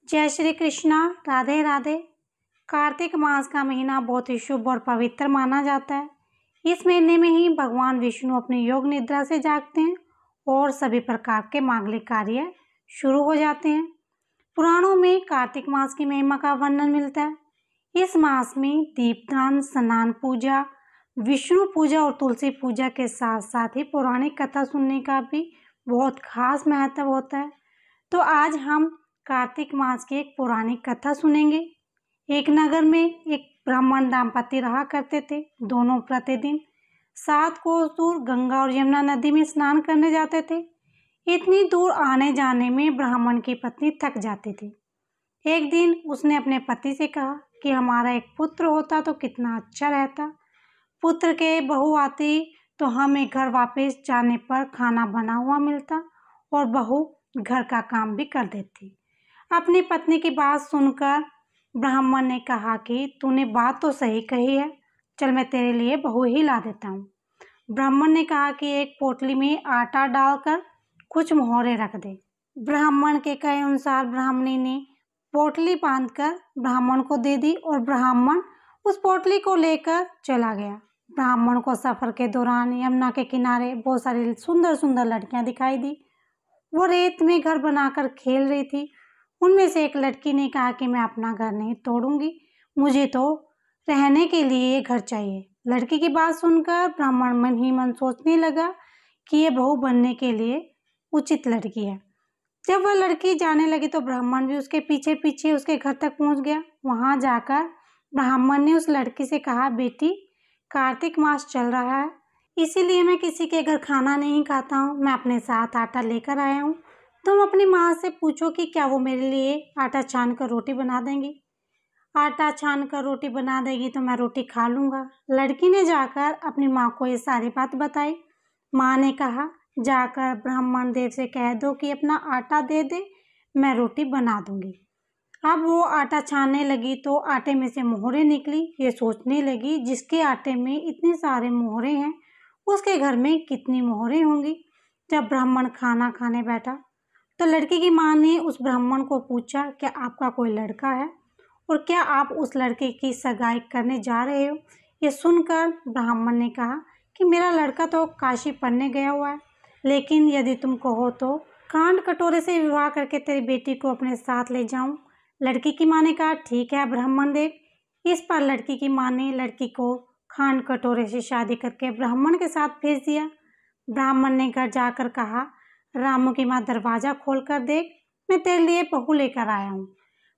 जय श्री कृष्णा। राधे राधे। कार्तिक मास का महीना बहुत ही शुभ और पवित्र माना जाता है। इस महीने में ही भगवान विष्णु अपनी योग निद्रा से जागते हैं और सभी प्रकार के मांगलिक कार्य शुरू हो जाते हैं। पुराणों में कार्तिक मास की महिमा का वर्णन मिलता है। इस मास में दीपदान, स्नान पूजा, विष्णु पूजा और तुलसी पूजा के साथ साथ ही पौराणिक कथा सुनने का भी बहुत खास महत्व होता है। तो आज हम कार्तिक मास की एक पौराणिक कथा सुनेंगे। एक नगर में एक ब्राह्मण दंपति रहा करते थे। दोनों प्रतिदिन 7 कोस दूर गंगा और यमुना नदी में स्नान करने जाते थे। इतनी दूर आने जाने में ब्राह्मण की पत्नी थक जाती थी। एक दिन उसने अपने पति से कहा कि हमारा एक पुत्र होता तो कितना अच्छा रहता। पुत्र के बहू आती तो हमें घर वापस जाने पर खाना बना हुआ मिलता और बहू घर का काम भी कर देती। अपनी पत्नी की बात सुनकर ब्राह्मण ने कहा कि तूने बात तो सही कही है, चल मैं तेरे लिए बहू ही ला देता हूँ। ब्राह्मण ने कहा कि एक पोटली में आटा डालकर कुछ मोहरे रख दे। ब्राह्मण के कहे अनुसार ब्राह्मणी ने पोटली बांधकर ब्राह्मण को दे दी और ब्राह्मण उस पोटली को लेकर चला गया। ब्राह्मण को सफर के दौरान यमुना के किनारे बहुत सारी सुंदर सुंदर लड़कियां दिखाई दी। वो रेत में घर बनाकर खेल रही थी। उनमें से एक लड़की ने कहा कि मैं अपना घर नहीं तोड़ूंगी, मुझे तो रहने के लिए घर चाहिए। लड़की की बात सुनकर ब्राह्मण मन ही मन सोचने लगा कि ये बहू बनने के लिए उचित लड़की है। जब वह लड़की जाने लगी तो ब्राह्मण भी उसके पीछे पीछे उसके घर तक पहुंच गया। वहां जाकर ब्राह्मण ने उस लड़की से कहा, बेटी, कार्तिक मास चल रहा है, इसीलिए मैं किसी के घर खाना नहीं खाता हूँ। मैं अपने साथ आटा लेकर आया हूँ। तुम अपनी माँ से पूछो कि क्या वो मेरे लिए आटा छान कर रोटी बना देंगी। आटा छान कर रोटी बना देगी तो मैं रोटी खा लूँगा। लड़की ने जाकर अपनी माँ को ये सारी बात बताई। माँ ने कहा, जाकर ब्राह्मण देव से कह दो कि अपना आटा दे दे, मैं रोटी बना दूँगी। अब वो आटा छानने लगी तो आटे में से मोहरे निकली। ये सोचने लगी, जिसके आटे में इतने सारे मोहरे हैं उसके घर में कितनी मोहरे होंगी। जब ब्राह्मण खाना खाने बैठा तो लड़की की माँ ने उस ब्राह्मण को पूछा, क्या आपका कोई लड़का है और क्या आप उस लड़के की सगाई करने जा रहे हो। ये सुनकर ब्राह्मण ने कहा कि मेरा लड़का तो काशी पढ़ने गया हुआ है, लेकिन यदि तुम कहो तो कांड कटोरे से विवाह करके तेरी बेटी को अपने साथ ले जाऊं। लड़की की माँ ने कहा, ठीक है ब्राह्मण देव। इस पर लड़की की माँ ने लड़की को खांड कटोरे से शादी करके ब्राह्मण के साथ भेज दिया। ब्राह्मण ने घर जाकर कहा, रामू की माँ दरवाजा खोल कर देख, मैं तेरे लिए बहू लेकर आया हूँ।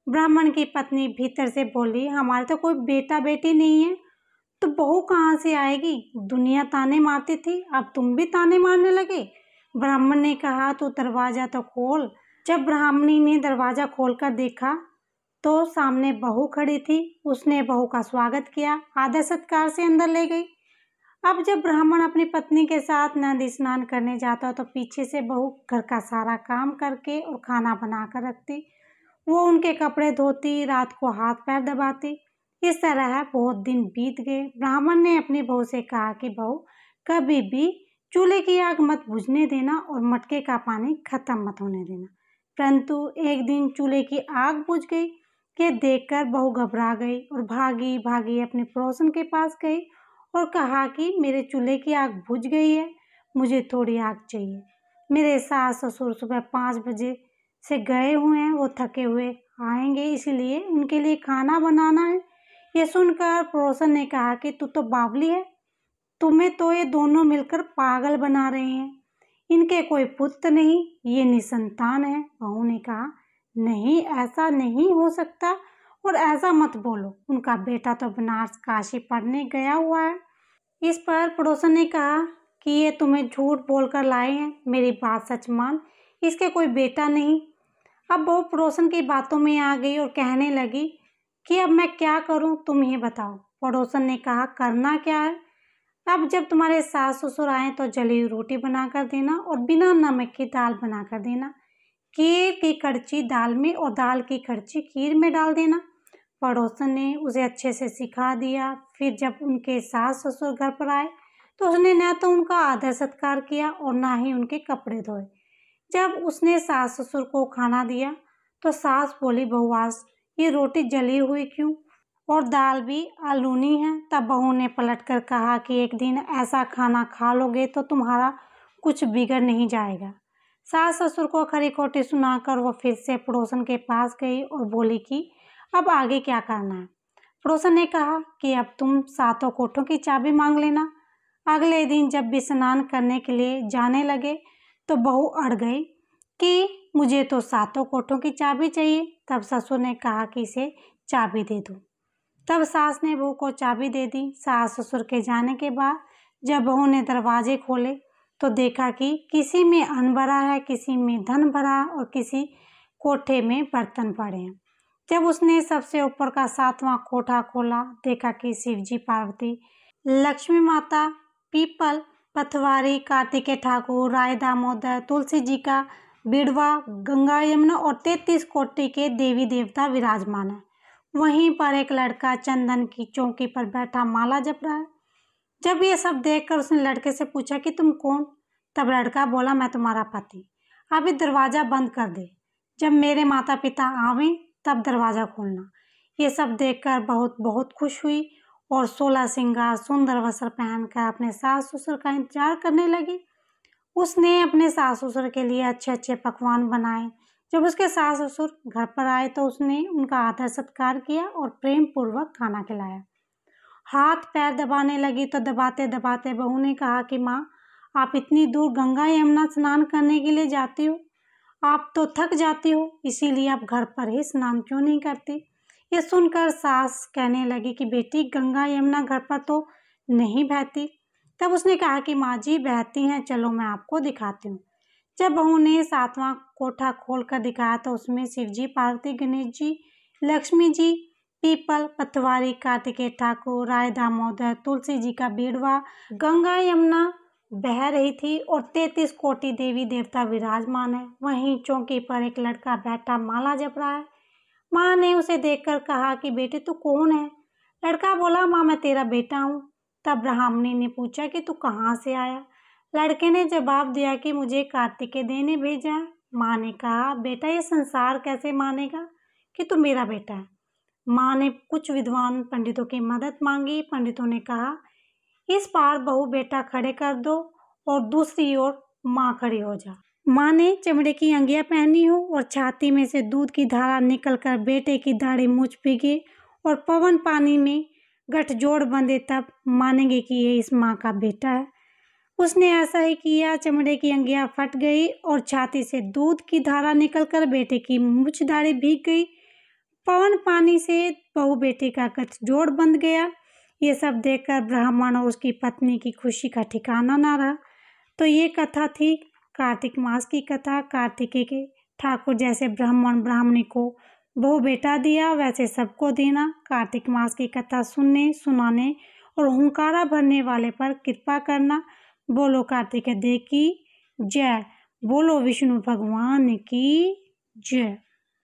ब्राह्मण की पत्नी भीतर से बोली, हमारे तो कोई बेटा बेटी नहीं है, तो बहू कहाँ से आएगी। दुनिया ताने मारती थी, अब तुम भी ताने मारने लगे। ब्राह्मण ने कहा, तो दरवाजा तो खोल। जब ब्राह्मणी ने दरवाजा खोलकर देखा तो सामने बहू खड़ी थी। उसने बहू का स्वागत किया, आदर सत्कार से अंदर ले गई। अब जब ब्राह्मण अपनी पत्नी के साथ नदी स्नान करने जाता तो पीछे से बहू घर का सारा काम करके और खाना बना कर रखती। वो उनके कपड़े धोती, रात को हाथ पैर दबाती। इस तरह बहुत दिन बीत गए। ब्राह्मण ने अपनी बहू से कहा कि बहू, कभी भी चूल्हे की आग मत बुझने देना और मटके का पानी खत्म मत होने देना। परंतु एक दिन चूल्हे की आग बुझ गई। ये देखकर बहू घबरा गई और भागी भागी अपने पड़ोसन के पास गई और कहा कि मेरे चूल्हे की आग बुझ गई है, मुझे थोड़ी आग चाहिए। मेरे सास ससुर सुबह 5 बजे से गए हुए हैं, वो थके हुए आएंगे, इसीलिए उनके लिए खाना बनाना है। ये सुनकर पड़ोसन ने कहा कि तू तो बावली है, तुम्हें तो ये दोनों मिलकर पागल बना रहे हैं। इनके कोई पुत्र नहीं, ये निसंतान है। बहू ने कहा, नहीं, ऐसा नहीं हो सकता और ऐसा मत बोलो, उनका बेटा तो बनारस काशी पढ़ने गया हुआ है। इस पर पड़ोसन ने कहा कि ये तुम्हें झूठ बोलकर लाए हैं, मेरी बात सच मान, इसके कोई बेटा नहीं। अब बहू पड़ोसन की बातों में आ गई और कहने लगी कि अब मैं क्या करूं, तुम ही बताओ। पड़ोसन ने कहा, करना क्या है, अब जब तुम्हारे सास ससुर आए तो जली हुई रोटी बना कर देना और बिना नमक की दाल बना कर देना। खीर की कड़ची दाल में और दाल की कड़ची खीर में डाल देना। पड़ोसन ने उसे अच्छे से सिखा दिया। फिर जब उनके सास ससुर घर पर आए तो उसने न तो उनका आदर सत्कार किया और ना ही उनके कपड़े धोए। जब उसने सास ससुर को खाना दिया तो सास बोली, बहू आज ये रोटी जली हुई क्यों और दाल भी आलूनी है। तब बहू ने पलट कर कहा कि एक दिन ऐसा खाना खा लोगे तो तुम्हारा कुछ बिगड़ नहीं जाएगा। सास ससुर को खरी खोटी सुनाकर वो फिर से पड़ोसन के पास गई और बोली कि अब आगे क्या करना है। पड़ोसन ने कहा कि अब तुम सातों कोठों की चाबी मांग लेना। अगले दिन जब भी स्नान करने के लिए जाने लगे तो बहू अड़ गई कि मुझे तो सातों कोठों की चाबी चाहिए। तब ससुर ने कहा कि इसे चाबी दे दो। तब सास ने बहू को चाबी दे दी। सास ससुर के जाने के बाद जब बहू ने दरवाजे खोले तो देखा कि किसी में अन्न भरा है, किसी में धन भरा और किसी कोठे में बर्तन पड़े हैं। जब उसने सबसे ऊपर का 7वां कोठा खोला, देखा कि शिवजी, पार्वती, लक्ष्मी माता, पीपल, पथवारी, कार्तिकेय ठाकुर, राय दामोदर, तुलसी जी का बिड़वा, गंगा यमुना और 33 कोटि के देवी देवता विराजमान है। वहीं पर एक लड़का चंदन की चौकी पर बैठा माला जप रहा है। जब ये सब देखकर उसने लड़के से पूछा कि तुम कौन? तब लड़का बोला, मैं तुम्हारा पति। अभी दरवाजा बंद कर दे, जब मेरे माता पिता आवें तब दरवाजा खोलना। ये सब देखकर बहुत खुश हुई और 16 श्रृंगार सुंदर वस्त्र पहनकर अपने सास ससुर का इंतजार करने लगी। उसने अपने सास ससुर के लिए अच्छे अच्छे पकवान बनाए। जब उसके सास ससुर घर पर आए तो उसने उनका आदर सत्कार किया और प्रेम पूर्वक खाना खिलाया। हाथ पैर दबाने लगी तो दबाते दबाते बहू ने कहा कि माँ, आप इतनी दूर गंगा यमुना स्नान करने के लिए जाती हो, आप तो थक जाती हो, इसीलिए आप घर पर ही स्नान क्यों नहीं करती? ये सुनकर सास कहने लगी कि बेटी, गंगा यमुना घर पर तो नहीं बहती। तब उसने कहा कि माँ जी, बहती हैं, चलो मैं आपको दिखाती हूँ। जब बहू ने 7वां कोठा खोलकर दिखाया तो उसमें शिवजी, पार्वती, गणेश जी, लक्ष्मी जी, पीपल, पथवारी, कार्तिकेय ठाकुर, राय दामोदर, तुलसी जी का बीड़वा, गंगा यमुना बह रही थी और 33 कोटि देवी देवता विराजमान है। वहीं चौकी पर एक लड़का बैठा माला जप रहा है। माँ ने उसे देखकर कहा कि बेटे, तू कौन है? लड़का बोला, माँ, मैं तेरा बेटा हूँ। तब ब्राह्मणी ने पूछा कि तू कहाँ से आया? लड़के ने जवाब दिया कि मुझे कार्तिकेय ने भेजा है। माँ ने कहा, बेटा, ये संसार कैसे मानेगा कि तू मेरा बेटा है? माँ ने कुछ विद्वान पंडितों की मदद मांगी। पंडितों ने कहा, इस पार बहू बेटा खड़े कर दो और दूसरी ओर माँ खड़ी हो जा। माँ ने चमड़े की अंगियां पहनी हो और छाती में से दूध की धारा निकलकर बेटे की दाढ़ी मूंछ भीगे और पवन पानी में गठजोड़ बंधे, तब मानेंगे कि ये इस माँ का बेटा है। उसने ऐसा ही किया। चमड़े की अंगियां फट गई और छाती से दूध की धारा निकलकर बेटे की मूंछ दाढ़ी भीग गई। पवन पानी से बहू बेटे का गठजोड़ बंध गया। ये सब देखकर ब्राह्मण और उसकी पत्नी की खुशी का ठिकाना ना रहा। तो ये कथा थी कार्तिक मास की कथा। कार्तिकेय के ठाकुर जैसे ब्राह्मण ब्राह्मणी को बहू बेटा दिया, वैसे सबको देना। कार्तिक मास की कथा सुनने, सुनाने और हुंकारा भरने वाले पर कृपा करना। बोलो कार्तिकेय देव की जय। बोलो विष्णु भगवान की जय।